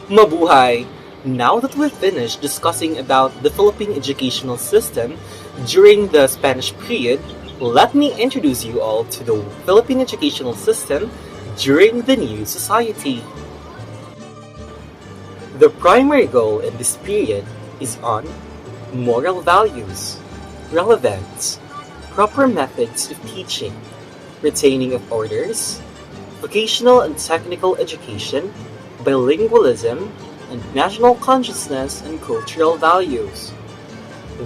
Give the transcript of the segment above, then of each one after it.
Mabuhay! Now that we've finished discussing about the Philippine educational system during the Spanish period, let me introduce you all to the Philippine educational system during the new society. The primary goal in this period is on moral values, relevance, proper methods of teaching, retaining of orders, vocational and technical education, bilingualism, and national consciousness and cultural values.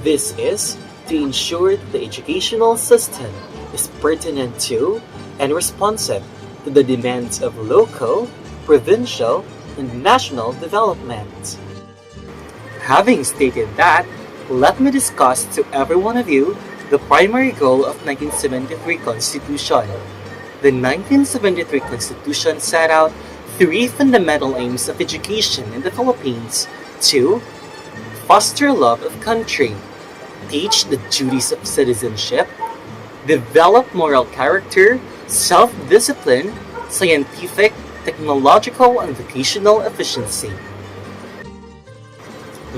This is to ensure that the educational system is pertinent to and responsive to the demands of local, provincial, and national development. Having stated that, let me discuss to every one of you the primary goal of 1973 Constitution. The 1973 Constitution set out three fundamental aims of education in the Philippines to foster love of country, teach the duties of citizenship, develop moral character, self-discipline, scientific, technological, and vocational efficiency.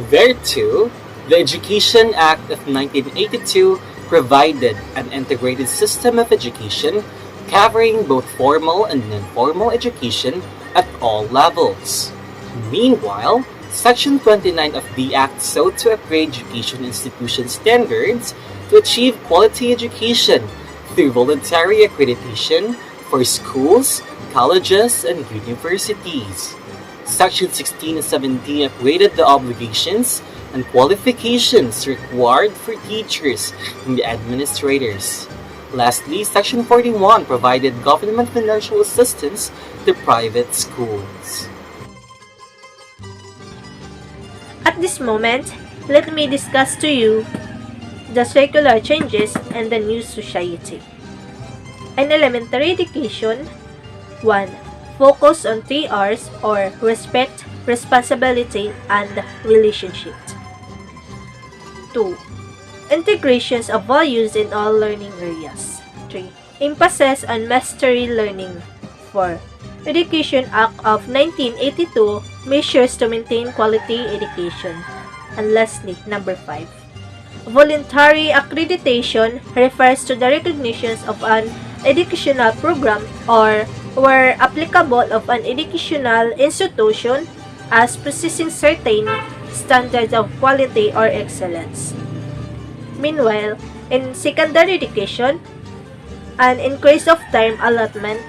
Thereto, the Education Act of 1982 provided an integrated system of education covering both formal and non-formal education at all levels. Meanwhile, Section 29 of the Act sought to upgrade education institution standards to achieve quality education through voluntary accreditation for schools, colleges, and universities. Section 16 and 17 upgraded the obligations and qualifications required for teachers and administrators. Lastly, Section 41 provided government financial assistance to private schools. At this moment, let me discuss to you the circular changes in the new society. In elementary education, 1. Focus on 3 R's or respect, responsibility, and relationship. 2. Integrations of values in all learning areas. 3. Emphasis on mastery learning. 4. Education Act of 1982 measures to maintain quality education. And lastly, number 5. Voluntary accreditation refers to the recognition of an educational program or where applicable of an educational institution as possessing certain standards of quality or excellence. Meanwhile, in secondary education, an increase of time allotment,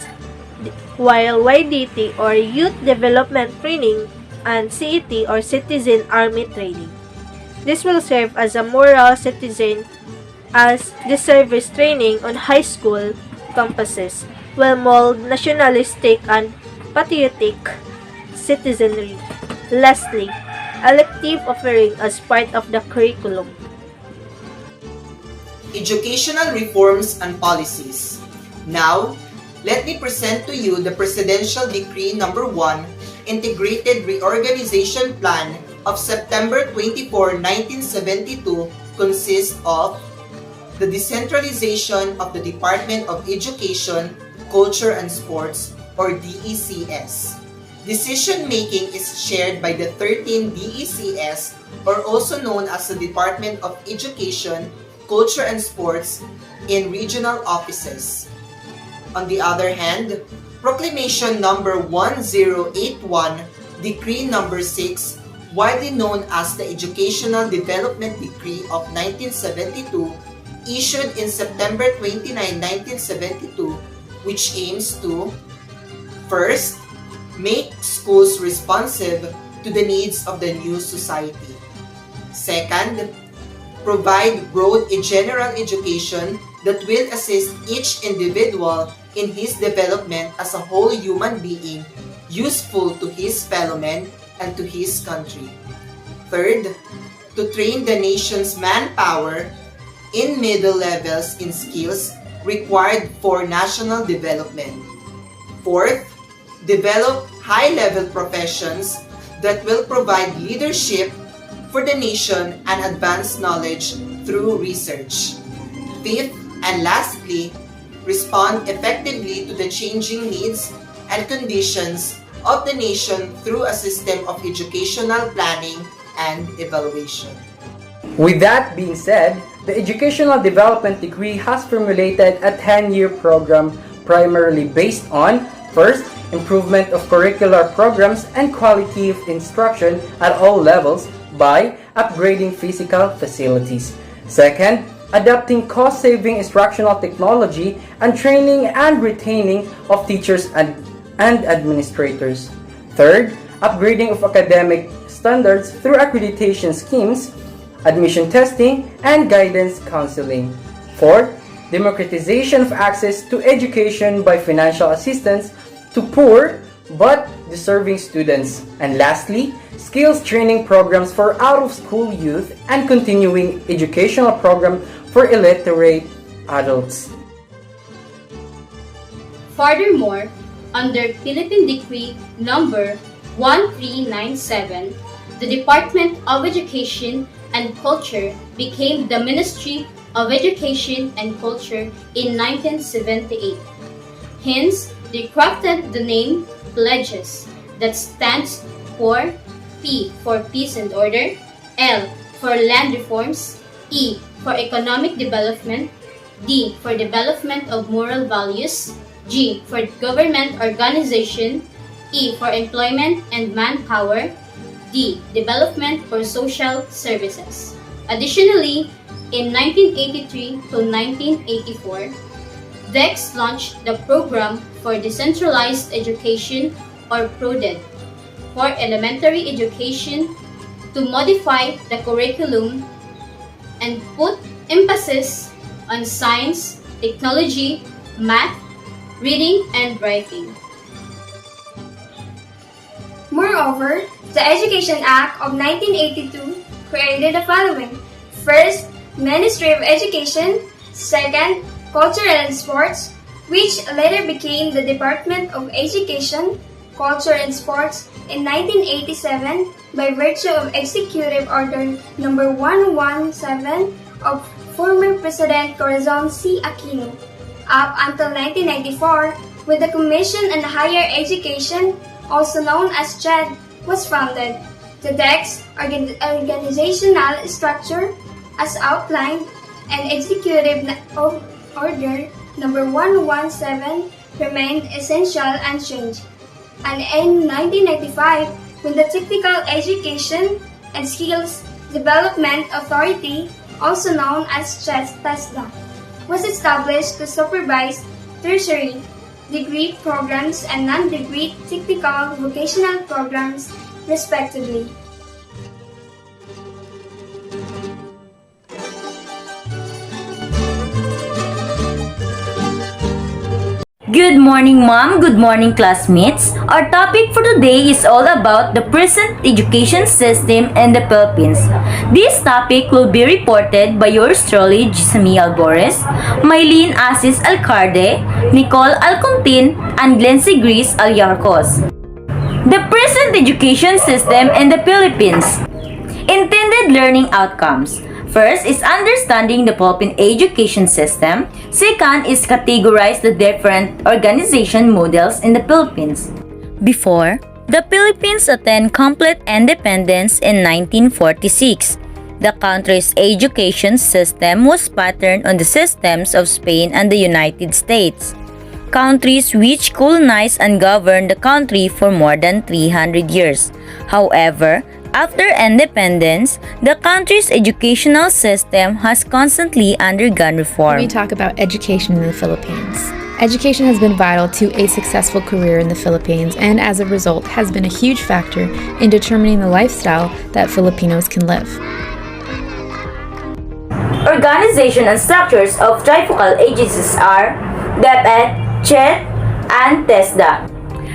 while YDT or Youth Development Training and CET or Citizen Army Training. This will serve as a moral citizen as the service training on high school campuses will mold nationalistic and patriotic citizenry. Lastly, elective offering as part of the curriculum. Educational reforms and policies. Now, let me present to you the Presidential Decree No. 1, Integrated Reorganization Plan of September 24, 1972 consists of the decentralization of the Department of Education, Culture and Sports, or DECS. Decision-making is shared by the 13 DECS, or also known as the Department of Education, Culture and Sports, in regional offices. On the other hand, Proclamation No. 1081, Decree No. 6, widely known as the Educational Development Decree of 1972, issued in September 29, 1972, which aims to: first, make schools responsive to the needs of the new society. Second, provide broad and general education that will assist each individual in his development as a whole human being, useful to his fellow men and to his country. Third, to train the nation's manpower in middle levels in skills required for national development. Fourth, develop high-level professions that will provide leadership for the nation and advance knowledge through research. Fifth, and lastly, respond effectively to the changing needs and conditions of the nation through a system of educational planning and evaluation. With that being said, the Educational Development Degree has formulated a 10-year program primarily based on, first, improvement of curricular programs and quality of instruction at all levels by upgrading physical facilities. Second, adopting cost-saving instructional technology and training and retaining of teachers and administrators. Third, upgrading of academic standards through accreditation schemes, admission testing, and guidance counseling. Fourth, democratization of access to education by financial assistance to poor but deserving students. And lastly, skills training programs for out-of-school youth and continuing educational program for illiterate adults. Furthermore, under Philippine Decree number 1397, the Department of Education and Culture became the Ministry of Education and Culture in 1978. Hence, they crafted the name Pledges that stands for P for Peace and Order, L for Land Reforms, E for Economic Development, D for Development of Moral Values, G for Government Organization, E for Employment and Manpower, D. Development for Social Services. Additionally, in 1983 to 1984, DEX launched the Program for Decentralized Education or PRODED for elementary education to modify the curriculum and put emphasis on science, technology, math, reading, and writing. Moreover, the Education Act of 1982 created the following. First, Ministry of Education. Second, Culture and Sports, which later became the Department of Education, Culture and Sports in 1987 by virtue of Executive Order number 117 of former President Corazon C. Aquino, up until 1994 when the Commission on Higher Education, also known as CHED, was founded. The DEX organizational structure, as outlined, and Executive Order number 117 remained essential unchanged. And in 1995, when the Technical Education and Skills Development Authority, also known as TESDA, was established to supervise tertiary degree programs and non-degree technical vocational programs, respectively. Good morning, Mom. Good morning, classmates. Our topic for today is all about the present education system in the Philippines. This topic will be reported by yours truly, Gisami Albores, Mylene Asis Alcarde, Nicole Alcontin, and Glency Grace Alyarcos. The present education system in the Philippines. Intended learning outcomes. First is understanding the Philippine education system. Second is categorize the different organization models in the Philippines. Before, the Philippines attained complete independence in 1946. The country's education system was patterned on the systems of Spain and the United States, countries which colonized and governed the country for more than 300 years. However, after independence, the country's educational system has constantly undergone reform. When we talk about education in the Philippines, education has been vital to a successful career in the Philippines and as a result has been a huge factor in determining the lifestyle that Filipinos can live. Organization and structures of trifocal agencies are DepEd, CHED, and TESDA.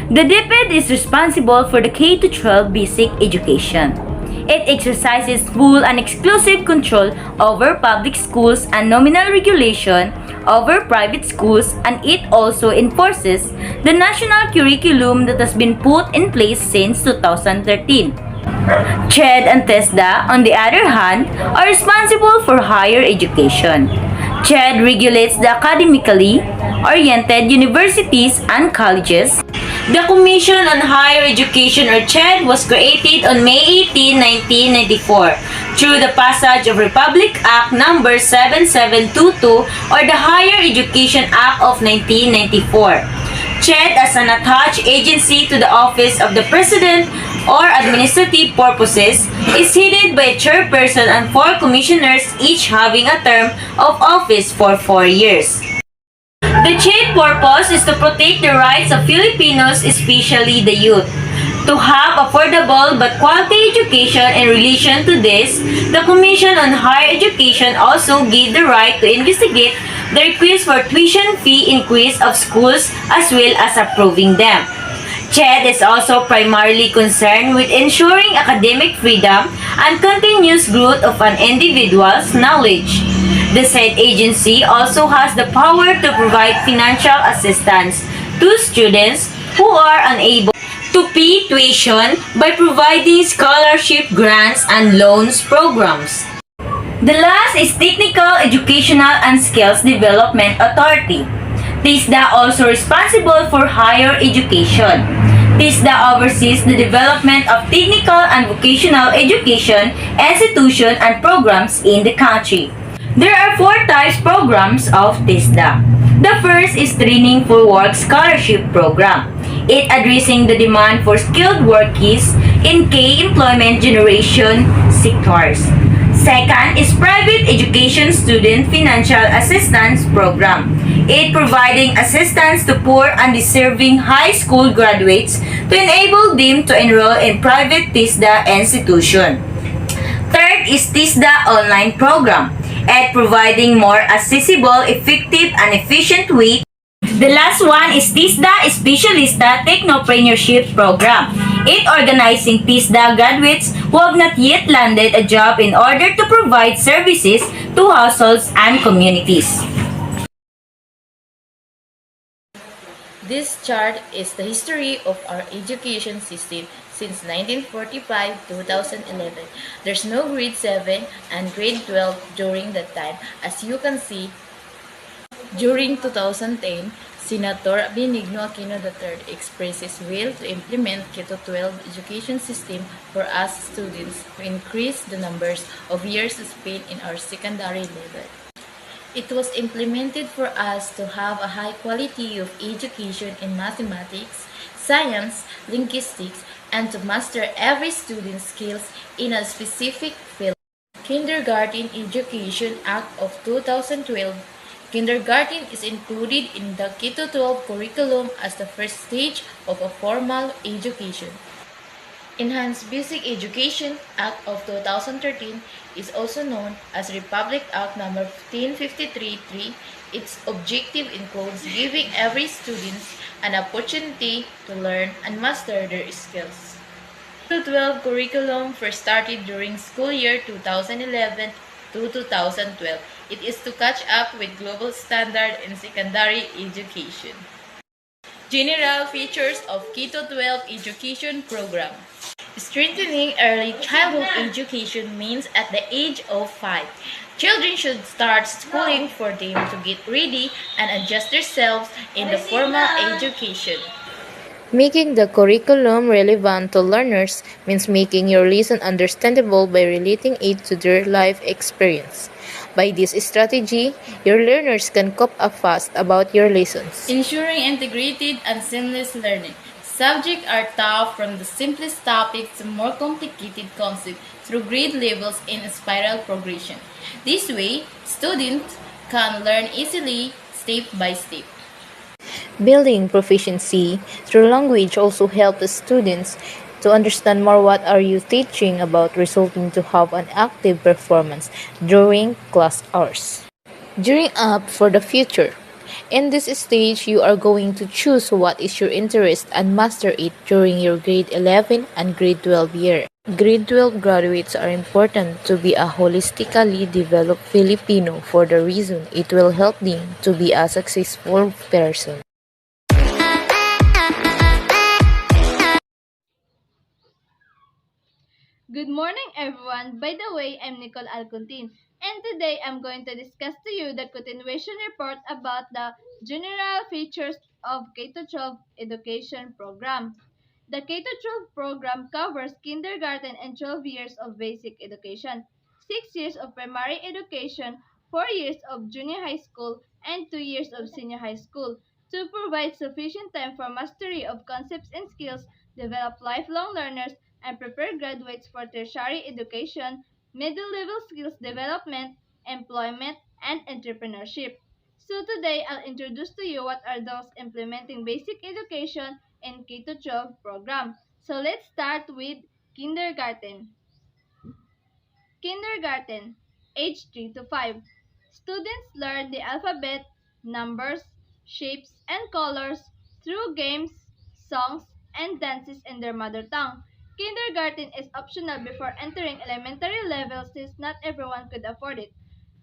The DepEd is responsible for the K-12 basic education. It exercises full and exclusive control over public schools and nominal regulation over private schools, and it also enforces the national curriculum that has been put in place since 2013. CHED and TESDA, on the other hand, are responsible for higher education. CHED regulates the academically oriented universities and colleges. The Commission on Higher Education or CHED was created on May 18, 1994 through the passage of Republic Act No. 7722 or the Higher Education Act of 1994. CHED as an attached agency to the Office of the President or administrative purposes is headed by a chairperson and 4 commissioners each having a term of office for 4 years. The chief purpose is to protect the rights of Filipinos, especially the youth. To have affordable but quality education in relation to this, the Commission on Higher Education also gave the right to investigate the request for tuition fee increase of schools as well as approving them. CHED is also primarily concerned with ensuring academic freedom and continuous growth of an individual's knowledge. The said agency also has the power to provide financial assistance to students who are unable to pay tuition by providing scholarship grants and loans programs. The last is Technical Educational and Skills Development Authority. TISDA also responsible for higher education. TISDA oversees the development of technical and vocational education, institutions, and programs in the country. There are 4 types programs of TISDA. The first is Training for Work Scholarship Program. It addressing the demand for skilled workers in key employment generation sectors. Second is Private Education Student Financial Assistance Program. It providing assistance to poor and deserving high school graduates to enable them to enroll in private TISDA institution. Third is TISDA Online Program. It providing more accessible, effective, and efficient way. The last one is TISDA Specialista Technopreneurship Program. It organizing TISDA graduates who have not yet landed a job in order to provide services to households and communities. This chart is the history of our education system since 1945-2011. There's no grade 7 and grade 12 during that time. As you can see, during 2010, Senator Benigno Aquino III expressed his will to implement K-12 education system for us students to increase the numbers of years spent in our secondary level. It was implemented for us to have a high quality of education in mathematics, science, linguistics, and to master every student's skills in a specific field. Kindergarten Education Act of 2012. Kindergarten is included in the K-12 curriculum as the first stage of a formal education. Enhanced Basic Education Act of 2013 is also known as Republic Act No. 1553-3. Its objective includes giving every student an opportunity to learn and master their skills. K-12 curriculum first started during school year 2011 to 2012. It is to catch up with global standard in secondary education. General features of K-12 education program. Strengthening early childhood education means at the age of 5, children should start schooling for them to get ready and adjust themselves in the formal education. Making the curriculum relevant to learners means making your lesson understandable by relating it to their life experience. By this strategy, your learners can cope up fast about your lessons. Ensuring integrated and seamless learning. Subjects are taught from the simplest topics to more complicated concepts through grade levels in a spiral progression. This way, students can learn easily, step by step. Building proficiency through language also helps the students to understand more what are you teaching about, resulting to have an active performance during class hours. Gearing up for the future. In this stage, you are going to choose what is your interest and master it during your grade 11 and grade 12 year. Grade 12 graduates are important to be a holistically developed Filipino for the reason it will help them to be a successful person. Good morning, everyone. By the way, I'm Nicole Alcontin. And today I'm going to discuss to you the continuation report about the general features of K-12 education program. The K-12 program covers kindergarten and 12 years of basic education, 6 years of primary education, 4 years of junior high school, and 2 years of senior high school to provide sufficient time for mastery of concepts and skills, develop lifelong learners, and prepare graduates for tertiary education, middle level skills development, employment, and entrepreneurship. So today I'll introduce to you what are those implementing basic education in K-12 program. So let's start with kindergarten. Kindergarten, age 3 to 5. Students learn the alphabet, numbers, shapes, and colors through games, songs, and dances in their mother tongue. Kindergarten is optional before entering elementary level since not everyone could afford it.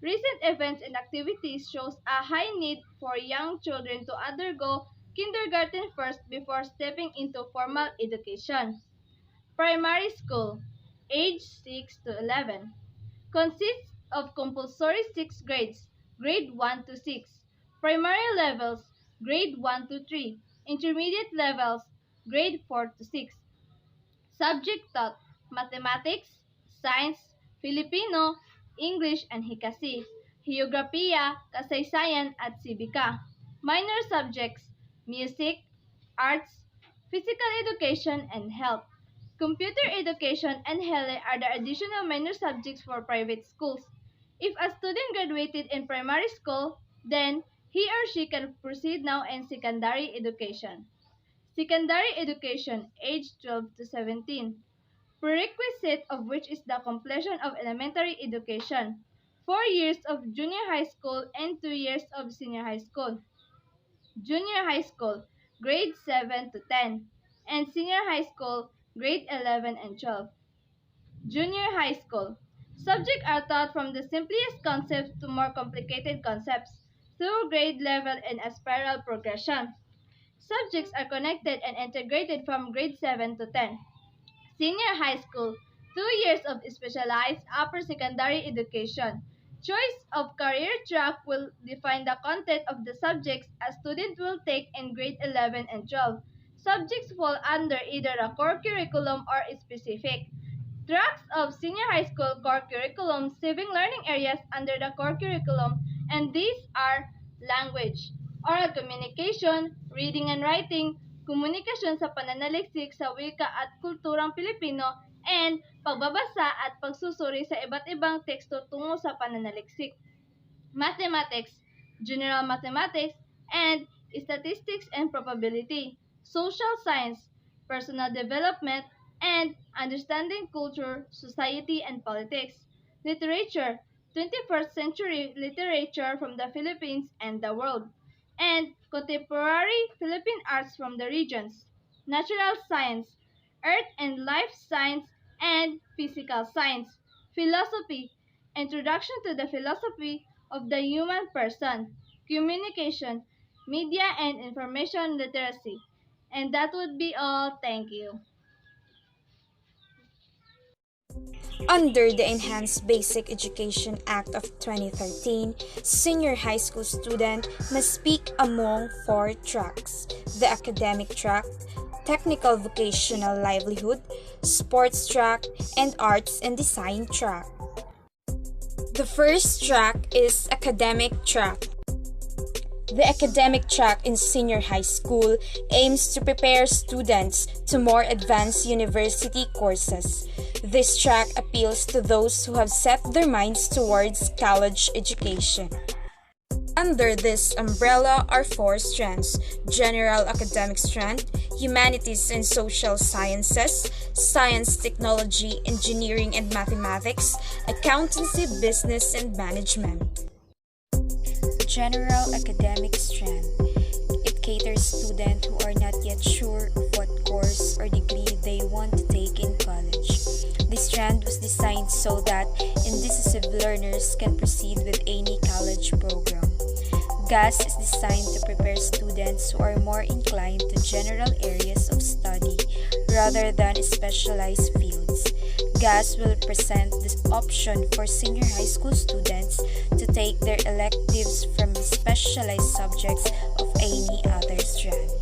Recent events and activities shows a high need for young children to undergo kindergarten first before stepping into formal education. Primary school, age 6 to 11, consists of compulsory 6 grades, grade 1 to 6, primary levels, grade 1 to 3, intermediate levels, grade 4 to 6. Subject taught, mathematics, science, Filipino, English and Hikasi, Geograpia, Kasaysayan at Sibika. Minor subjects, music, arts, physical education and health. Computer education and health are the additional minor subjects for private schools. If a student graduated in primary school, then he or she can proceed now in secondary education. Secondary education, age 12 to 17. Prerequisite of which is the completion of elementary education, 4 years of junior high school and 2 years of senior high school. Junior high school, grade 7 to 10, and senior high school, grade 11 and 12. Junior high school. Subjects are taught from the simplest concepts to more complicated concepts through grade level and a spiral progression. Subjects are connected and integrated from grade 7 to 10. Senior high school, 2 years of specialized upper secondary education. Choice of career track will define the content of the subjects a student will take in grade 11 and 12. Subjects fall under either a core curriculum or specific. Tracks of senior high school core curriculum, civic learning areas under the core curriculum, and these are language, oral communication, reading and writing, komunikasyon sa pananaliksik sa wika at kulturang Pilipino, and pagbabasa at pagsusuri sa iba't ibang teksto tungo sa pananaliksik. Mathematics, general mathematics, and statistics and probability, social science, personal development, and understanding culture, society, and politics. Literature, 21st century literature from the Philippines and the world, and contemporary Philippine arts from the regions. Natural science, earth and life science, and physical science. Philosophy, introduction to the philosophy of the human person. Communication, media and information literacy. And that would be all. Thank you. Under the Enhanced Basic Education Act of 2013, senior high school student must pick among 4 tracks: the academic track, technical vocational livelihood, sports track, and arts and design track. The first track is academic track. The academic track in senior high school aims to prepare students to more advanced university courses. This track appeals to those who have set their minds towards college education. Under this umbrella are 4 strands: general academic strand, humanities and social sciences, science, technology, engineering and mathematics, accountancy, business, and management. General academic strand. It caters students who are not yet sure of what course or degree they want to take in college. This strand was designed so that indecisive learners can proceed with any college program. GAS is designed to prepare students who are more inclined to general areas of study rather than specialized fields. GAS will present this option for senior high school students to take their electives from specialized subjects of any other strand.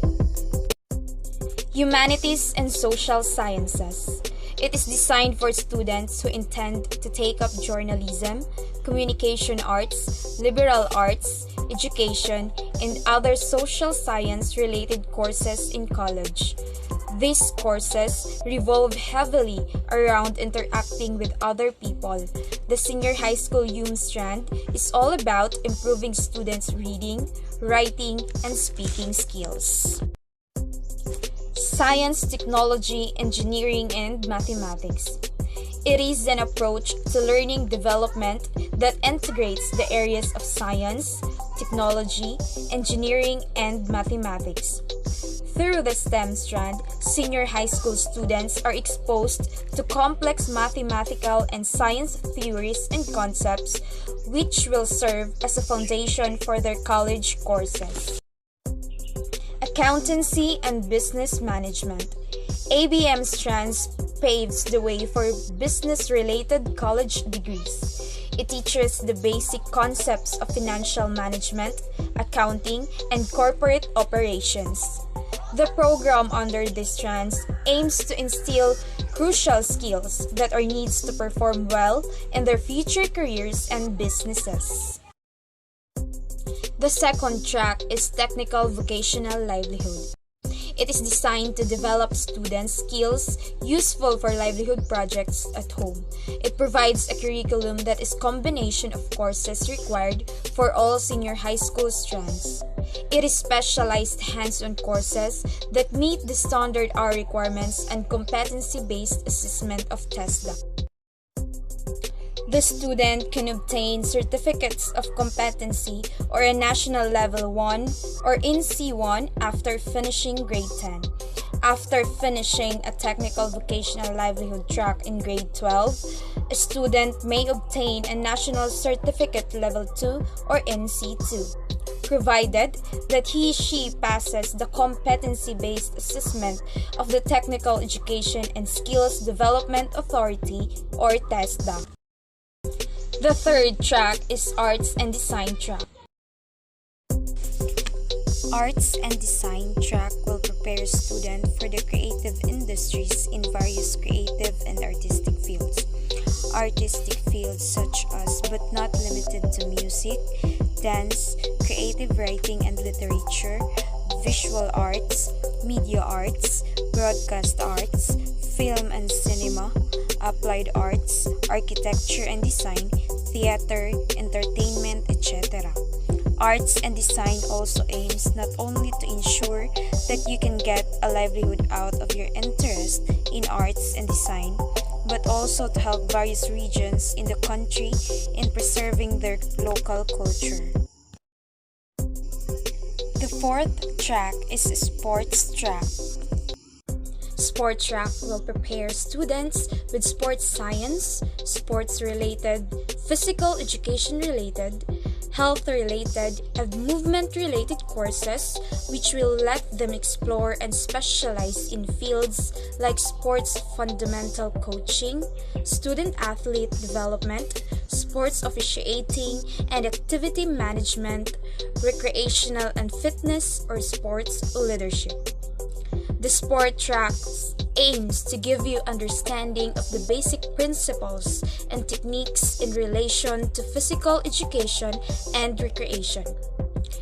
Humanities and Social Sciences. It is designed for students who intend to take up journalism, communication arts, liberal arts, education, and other social science-related courses in college. These courses revolve heavily around interacting with other people. The senior high school strand is all about improving students' reading, writing, and speaking skills. Science, technology, engineering, and mathematics. It is an approach to learning development that integrates the areas of science, technology, engineering, and mathematics. Through the STEM strand, senior high school students are exposed to complex mathematical and science theories and concepts, which will serve as a foundation for their college courses. Accountancy and Business Management. ABM strands paves the way for business-related college degrees. It teaches the basic concepts of financial management, accounting, and corporate operations. The program under these strands aims to instill crucial skills that are needs to perform well in their future careers and businesses. The second track is Technical Vocational Livelihood. It is designed to develop students' skills useful for livelihood projects at home. It provides a curriculum that is a combination of courses required for all senior high school strands. It is specialized hands-on courses that meet the standard hour requirements and competency-based assessment of TESDA. The student can obtain certificates of competency or a national level 1 or NC1 after finishing grade 10. After finishing a technical vocational livelihood track in grade 12, a student may obtain a national certificate level 2 or NC2, provided that he/she passes the competency-based assessment of the Technical Education and Skills Development Authority or TESDA. The third track is Arts and Design track. Arts and Design track will prepare students for the creative industries in various creative and artistic fields. Artistic fields such as, but not limited to, music, dance, creative writing and literature, visual arts, media arts, broadcast arts, film and cinema, applied arts, architecture and design, theater, entertainment, etc. Arts and design also aims not only to ensure that you can get a livelihood out of your interest in arts and design, but also to help various regions in the country in preserving their local culture. The fourth track is Sports track. Sport track will prepare students with sports science, sports-related, physical education-related, health-related, and movement-related courses which will let them explore and specialize in fields like sports fundamental coaching, student-athlete development, sports officiating and activity management, recreational and fitness or sports leadership. The sport track aims to give you understanding of the basic principles and techniques in relation to physical education and recreation.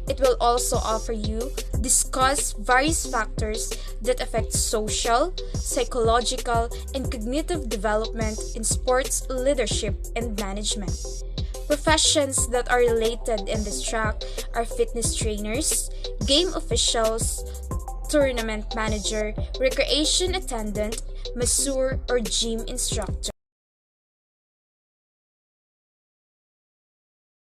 It will also offer you discuss various factors that affect social, psychological, and cognitive development in sports leadership and management. Professions that are related in this track are fitness trainers, game officials, tournament manager, recreation attendant, masseur, or gym instructor.